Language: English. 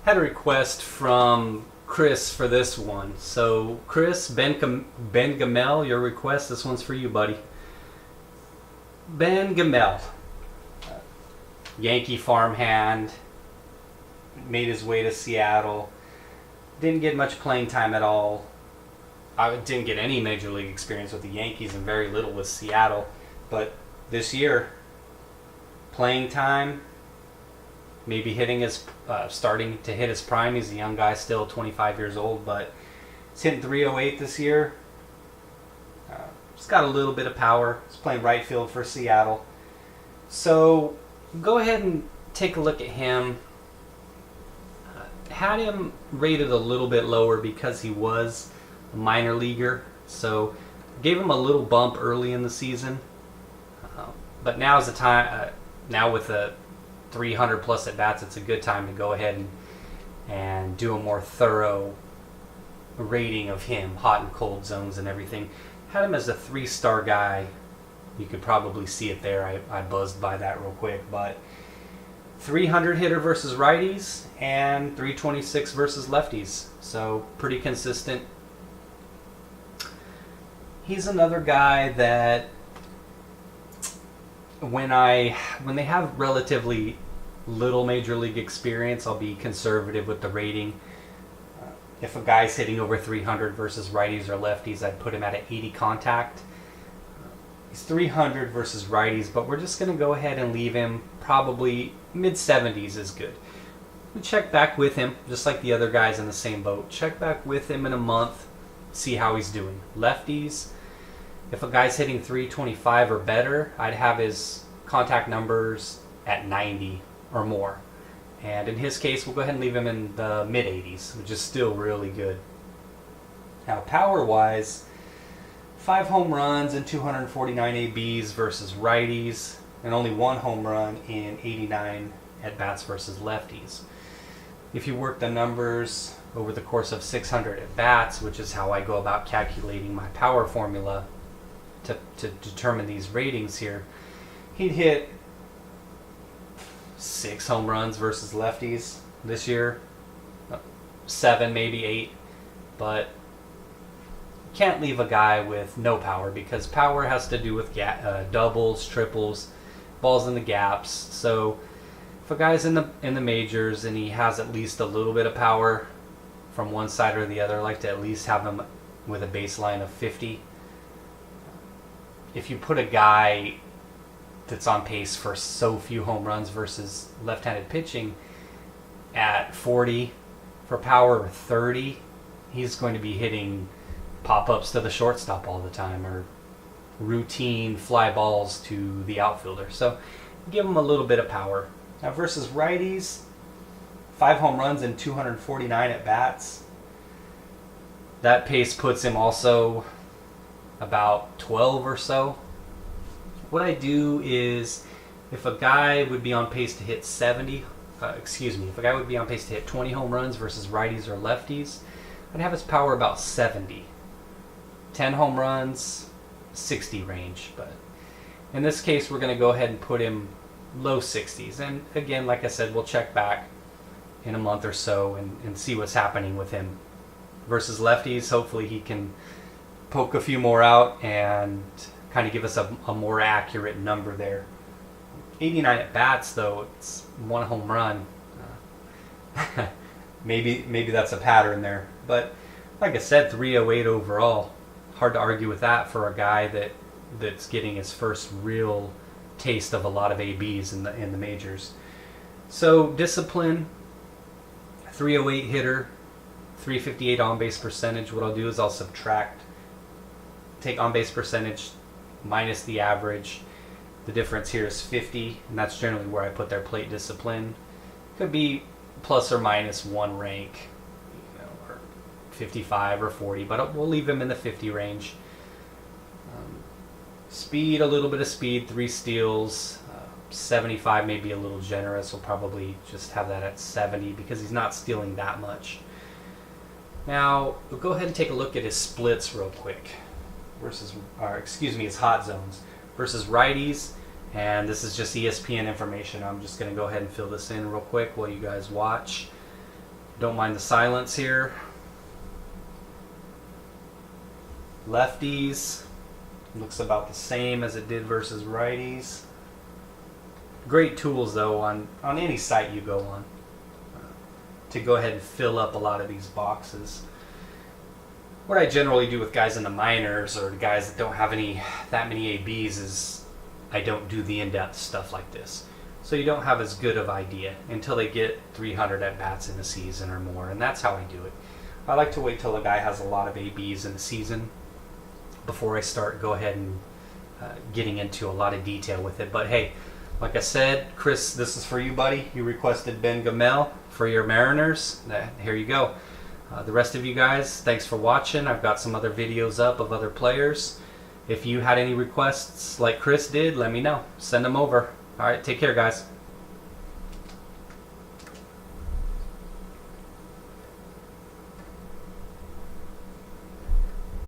Had a request from Chris for this one. So Chris, Ben Gamel, your request, this one's for you, buddy. Ben Gamel, Yankee farmhand, made his way to Seattle. Didn't get much playing time at all. I didn't get any major league experience with the Yankees and very little with Seattle. But this year, playing time, maybe hitting his, starting to hit his prime. He's a young guy, still 25 years old, but he's hitting 308 this year. He's got a little bit of power. He's playing right field for Seattle. So go ahead and take a look at him. Had him rated a little bit lower because he was a minor leaguer. So gave him a little bump early in the season. But now's the time. Now with the 300 plus at bats, it's a good time to go ahead and do a more thorough rating of him, hot and cold zones and everything. Had him as a 3-star guy. You could probably see it there. I buzzed by that real quick, but 300 hitter versus righties and 326 versus lefties. So pretty consistent. He's another guy that when they have relatively little major league experience, I'll be conservative with the rating. If a guy's hitting over 300 versus righties or lefties, I'd put him at an 80 contact. He's 300 versus righties, but we're just going to go ahead and leave him probably mid-70s is good. We check back with him, just like the other guys in the same boat. Check back with him in a month, see how he's doing. Lefties, if a guy's hitting 325 or better, I'd have his contact numbers at 90 or more. And in his case, we'll go ahead and leave him in the mid-80s, which is still really good. Now, power-wise, 5 home runs and 249 ABs versus righties, and only 1 home run in 89 at-bats versus lefties. If you work the numbers over the course of 600 at-bats, which is how I go about calculating my power formula to determine these ratings here, he'd hit 6 home runs versus lefties this year, 7, maybe 8, but can't leave a guy with no power because power has to do with doubles, triples, balls in the gaps. So if a guy's in the majors and he has at least a little bit of power from one side or the other, I like to at least have him with a baseline of 50. If you put a guy that's on pace for so few home runs versus left-handed pitching at 40 for power or 30, he's going to be hitting pop-ups to the shortstop all the time or routine fly balls to the outfielder. So give him a little bit of power. Now versus righties, 5 home runs and 249 at-bats. That pace puts him also about 12 or so. What I do is, if a guy would be on pace to hit if a guy would be on pace to hit 20 home runs versus righties or lefties, I'd have his power about 70. 10 home runs, 60 range. But in this case, we're going to go ahead and put him low 60s. And again, like I said, we'll check back in a month or so and see what's happening with him. Versus lefties, hopefully he can poke a few more out and kind of give us a more accurate number there. 89 at bats, though, it's 1 home run. Maybe that's a pattern there. But like I said, 308 overall. Hard to argue with that for a guy that's getting his first real taste of a lot of ABs in the majors. So discipline, 308 hitter, 358 on-base percentage. What I'll do is I'll take on-base percentage minus the average. The difference here is 50, and that's generally where I put their plate discipline. Could be plus or minus 1 rank, or 55 or 40, but we'll leave him in the 50 range. Speed, a little bit of speed, 3 steals. 75 may be a little generous. We'll probably just have that at 70 because he's not stealing that much. Now, we'll go ahead and take a look at his splits real quick. His hot zones versus righties. And this is just ESPN information. I'm just going to go ahead and fill this in real quick while you guys watch. Don't mind the silence here. Lefties. Looks about the same as it did versus righties. Great tools though on any site you go on to go ahead and fill up a lot of these boxes. What I generally do with guys in the minors or guys that don't have that many ABs is I don't do the in-depth stuff like this. So you don't have as good of idea until they get 300 at bats in the season or more, and that's how I do it. I like to wait till a guy has a lot of ABs in the season before I start go ahead and getting into a lot of detail with it. But hey, like I said, Chris, this is for you, buddy. You requested Ben Gamel for your Mariners. Here you go. The rest of you guys, thanks for watching. I've got some other videos up of other players. If you had any requests like Chris did, let me know. Send them over. All right, take care, guys.